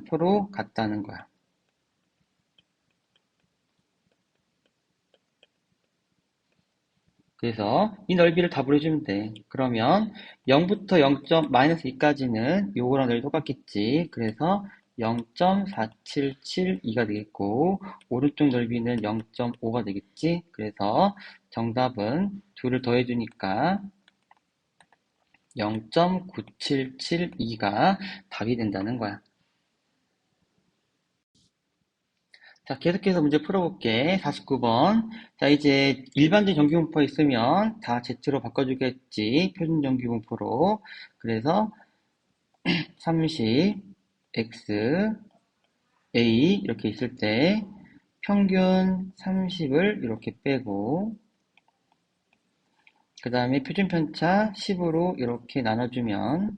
서로 같다는 거야. 그래서 이 넓이를 답으로 해주면 돼. 그러면 0부터 0. 마이너스 2까지는 요거랑 넓이 똑같겠지. 그래서 0.4772가 되겠고 오른쪽 넓이는 0.5가 되겠지. 그래서 정답은 둘을 더해주니까 0.9772가 0.9772가 답이 된다는 거야. 자, 계속해서 문제 풀어볼게. 49번. 자, 이제 일반적인 정규분포 있으면 다 Z로 바꿔주겠지. 표준 정규분포로. 그래서 30, X, A 이렇게 있을 때 평균 30을 이렇게 빼고 그 다음에 표준 편차 10으로 이렇게 나눠주면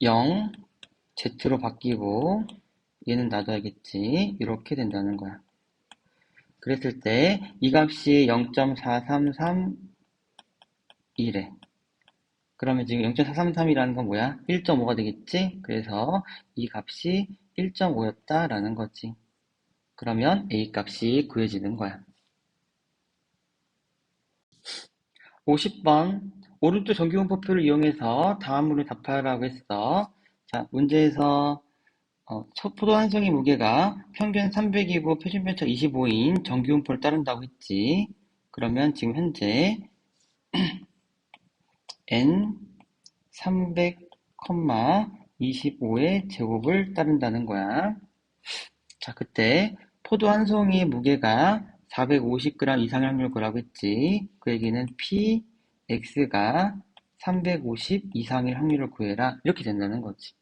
0, Z로 바뀌고 얘는 놔둬야겠지. 이렇게 된다는 거야. 그랬을 때 이 값이 0.4331에 그러면 지금 0.433이라는 건 뭐야? 1.5가 되겠지? 그래서 이 값이 1.5였다라는 거지. 그러면 A 값이 구해지는 거야. 50번 오른쪽 정규분포표를 이용해서 다음으로 답하라고 했어. 자, 문제에서 포도 한 송이 무게가 평균 300이고 표준편차 25인 정규분포를 따른다고 했지. 그러면 지금 현재 n 300,25의 제곱을 따른다는 거야. 자, 그때 포도 한 송이의 무게가 450g 이상의 확률을 구하라고 했지. 그 얘기는 Px가 350 이상일 확률을 구해라. 이렇게 된다는 거지.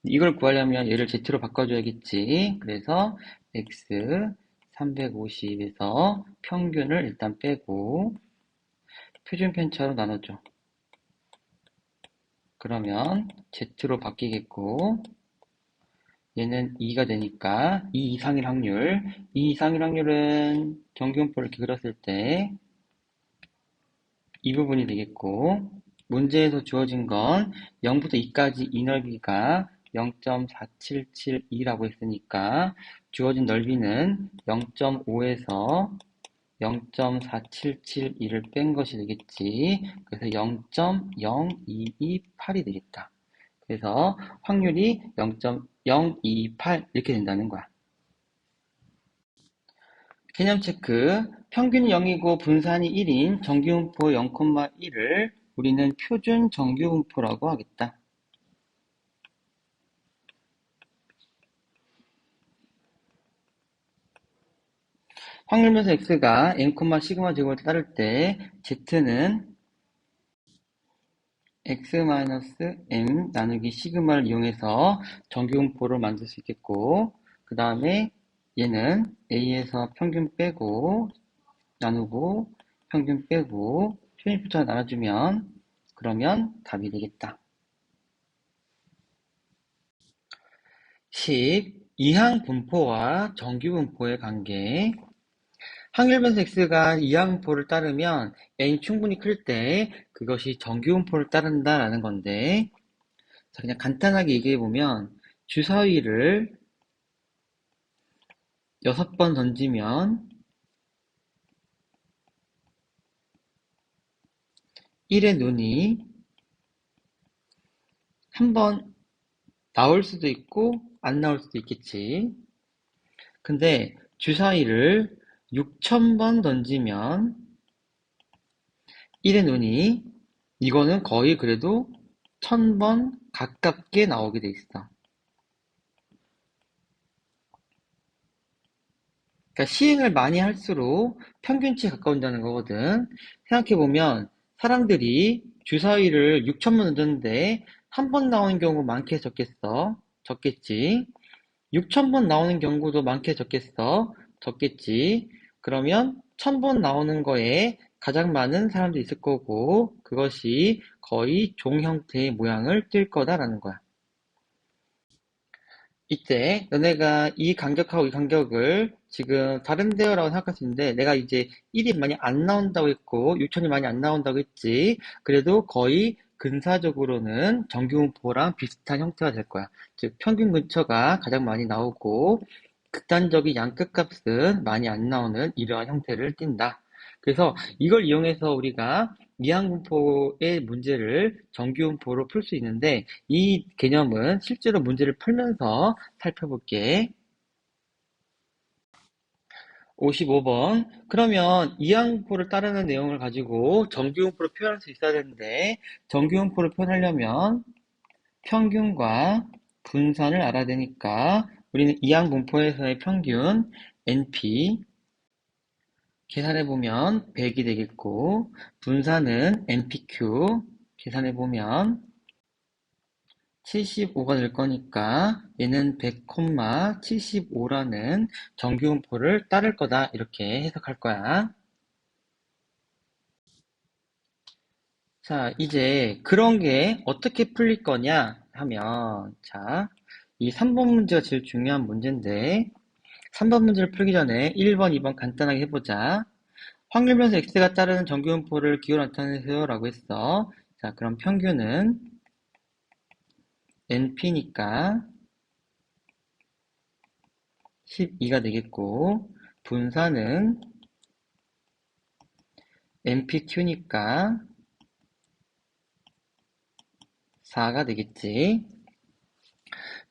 이걸 구하려면 얘를 Z로 바꿔줘야겠지. 그래서 X 350에서 평균을 일단 빼고 표준 편차로 나눠줘. 그러면 Z로 바뀌겠고 얘는 2가 되니까 2 이상일 확률 2 이상일 확률은 정규분포를 이렇게 그렸을 때 이 부분이 되겠고 문제에서 주어진 건 0부터 2까지 이 넓이가 0.4772라고 했으니까 주어진 넓이는 0.5에서 0.4772를 뺀 것이 되겠지. 그래서 0.0228이 되겠다. 그래서 확률이 0.028 이렇게 된다는 거야. 개념 체크. 평균이 0이고 분산이 1인 정규분포 0,1을 우리는 표준 정규분포라고 하겠다. 확률면서 x가 n, 시그마 제곱을 따를 때 z는 x-m 나누기 시그마를 이용해서 정규분포를 만들 수 있겠고 그 다음에 얘는 a에서 평균 빼고 나누고 평균 빼고 표준편차 나눠주면 그러면 답이 되겠다. 10. 이항분포와 정규분포의 관계. 확률변수 x가 이항분포를 따르면 n이 충분히 클 때 그것이 정규분포를 따른다라는 건데 자, 그냥 간단하게 얘기해보면 주사위를 6번 던지면 1의 눈이 한 번 나올 수도 있고 안 나올 수도 있겠지. 근데 주사위를 6,000번 던지면 1의 눈이 이거는 거의 그래도 1,000번 가깝게 나오게 돼 있어. 그러니까 시행을 많이 할수록 평균치에 가까운다는 거거든. 생각해보면 사람들이 주사위를 6,000번 던졌는데 한 번 나오는 경우 많게 적겠어? 적겠지. 6,000번 나오는 경우도 많게 적겠어? 적겠지. 그러면 1,000번 나오는 거에 가장 많은 사람들이 있을 거고 그것이 거의 종 형태의 모양을 띌 거다라는 거야. 이때 너네가 이 간격하고 이 간격을 지금 다른데요라고 생각할 수 있는데 내가 이제 1이 많이 안 나온다고 했고 6천이 많이 안 나온다고 했지. 그래도 거의 근사적으로는 정규분포랑 비슷한 형태가 될 거야. 즉 평균 근처가 가장 많이 나오고 극단적인 양끝값은 많이 안 나오는 이러한 형태를 띈다. 그래서 이걸 이용해서 우리가 이항분포의 문제를 정규분포로 풀 수 있는데 이 개념은 실제로 문제를 풀면서 살펴볼게. 55번. 그러면 이항분포를 따르는 내용을 가지고 정규분포로 표현할 수 있어야 되는데 정규분포를 표현하려면 평균과 분산을 알아야 되니까 우리는 이항분포에서의 평균 NP 계산해보면 100이 되겠고, 분산은 NPQ 계산해보면 75가 될 거니까 얘는 100,75라는 정규분포를 따를 거다, 이렇게 해석할 거야. 자, 이제 그런 게 어떻게 풀릴 거냐 하면, 자, 이 3번 문제가 제일 중요한 문제인데, 3번 문제를 풀기 전에 1번, 2번 간단하게 해보자. 확률 변수 x가 따르는 정규분포를 기호로 나타내세요 라고 했어. 자, 그럼 평균은 np니까 12가 되겠고, 분산은 npq니까 4가 되겠지.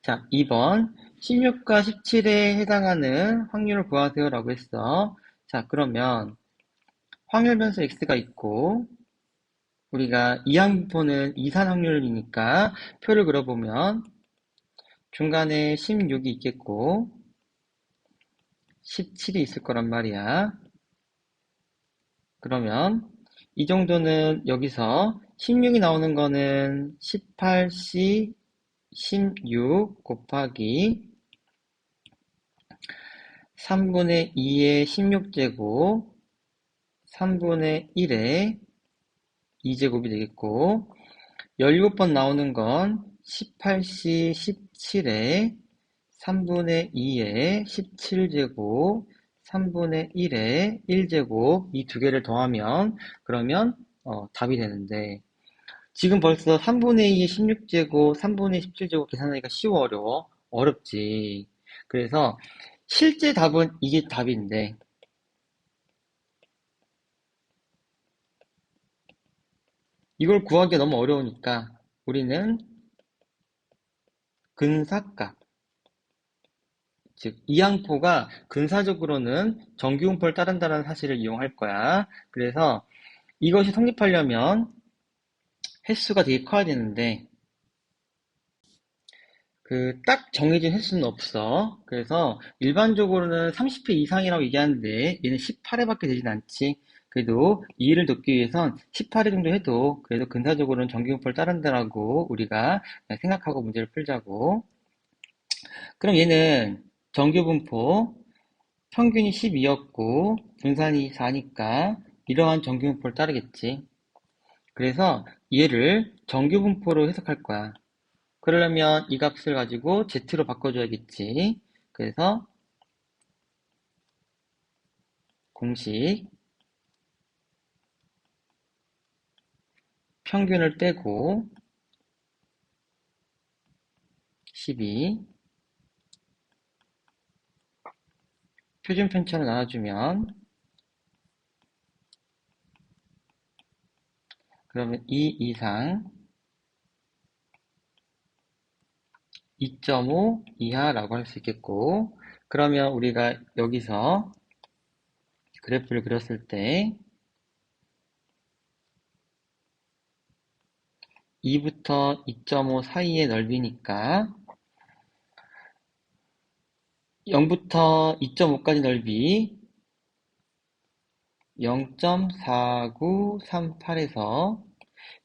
자, 2번 16과 17에 해당하는 확률을 구하세요 라고 했어. 자, 그러면 확률 변수 x가 있고, 우리가 이항분포는 이산 확률이니까 표를 그려보면 중간에 16이 있겠고 17이 있을 거란 말이야. 그러면 이 정도는 여기서 16이 나오는 거는 18C 16 곱하기 3분의 2의 16제곱 3분의 1의 2제곱이 되겠고 17번 나오는 건 18C 17에 3분의 2의 17제곱 3분의 1의 1제곱 이 두 개를 더하면 그러면 답이 되는데 지금 벌써 3분의 2의 16제곱 3분의 17제곱 계산하기가 쉬워 어려워? 어렵지. 그래서 실제 답은 이게 답인데 이걸 구하기가 너무 어려우니까 우리는 근사값 즉 이항포가 근사적으로는 정규분포를 따른다는 사실을 이용할 거야. 그래서 이것이 성립하려면 횟수가 되게 커야 되는데 그 딱 정해진 횟수는 없어. 그래서 일반적으로는 30회 이상이라고 얘기하는데 얘는 18회밖에 되진 않지. 그래도 이해를 돕기 위해선 18회 정도 해도 그래도 근사적으로는 정규분포를 따른다라고 우리가 생각하고 문제를 풀자고. 그럼 얘는 정규분포 평균이 12였고 분산이 4니까 이러한 정규분포를 따르겠지. 그래서 얘를 정규분포로 해석할 거야. 그러려면 이 값을 가지고 z로 바꿔줘야겠지. 그래서 공식 평균을 빼고 12 표준 편차로 나눠주면 그러면 2 이상 2.5 이하라고 할 수 있겠고 그러면 우리가 여기서 그래프를 그렸을 때 2부터 2.5 사이의 넓이니까 0부터 2.5까지 넓이 0.4938에서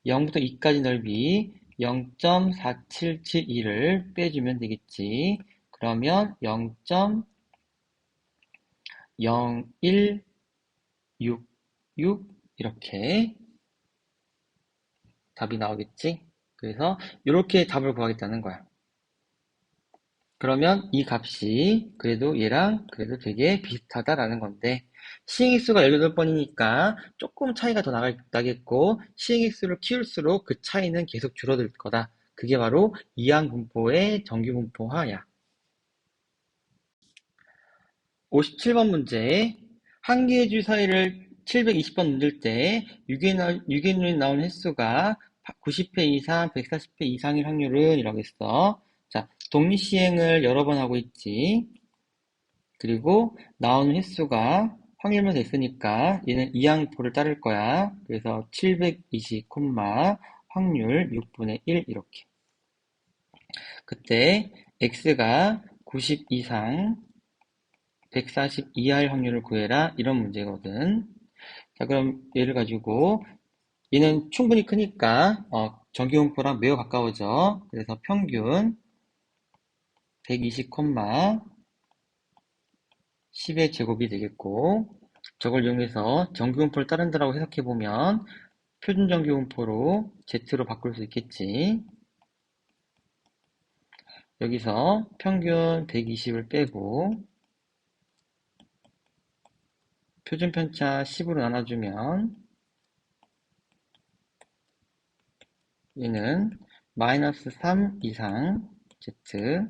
0부터 2까지 넓이 0.4772를 빼주면 되겠지. 그러면 0.0166 이렇게 답이 나오겠지. 그래서 이렇게 답을 구하겠다는 거야. 그러면 이 값이 그래도 얘랑 그래도 되게 비슷하다라는 건데 시행일수가 18번이니까 조금 차이가 더 나겠고 시행일수를 키울수록 그 차이는 계속 줄어들 거다. 그게 바로 이항분포의 정규분포화야. 57번 문제 한 개의 줄 사이를 720번 문질 때 유기눈이 나온 횟수가 90회 이상, 140회 이상일 확률은 이라고 했어. 자, 독립시행을 여러 번 하고 있지. 그리고 나오는 횟수가 확률면서 있으니까 얘는 이항포를 따를 거야. 그래서 720, 확률 6분의 1 이렇게. 그때 x가 90 이상 140 이하일 확률을 구해라. 이런 문제거든. 자, 그럼 얘를 가지고 얘는 충분히 크니까 정기분포랑 매우 가까워져. 그래서 평균 120, 10의 제곱이 되겠고, 저걸 이용해서 정기분포를 다른 데라고 해석해보면 표준 정기분포로 Z로 바꿀 수 있겠지. 여기서 평균 120을 빼고 표준 편차 10으로 나눠주면 얘는 마이너스 3 이상 Z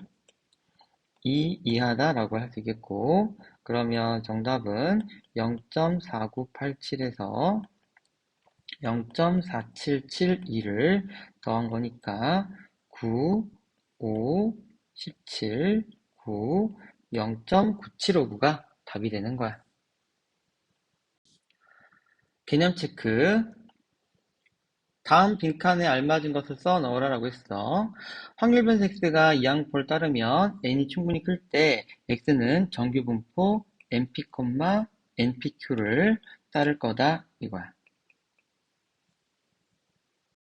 2 이하다 라고 할 수 있겠고, 그러면 정답은 0.4987에서 0.4772를 더한 거니까 9, 5, 17, 9, 0.9759가 답이 되는 거야. 개념 체크. 다음 빈칸에 알맞은 것을 써 넣으라고 했어. 확률 변수 x가 이항표를 따르면 n이 충분히 클 때 x는 정규분포 np, npq를 따를 거다 이거야.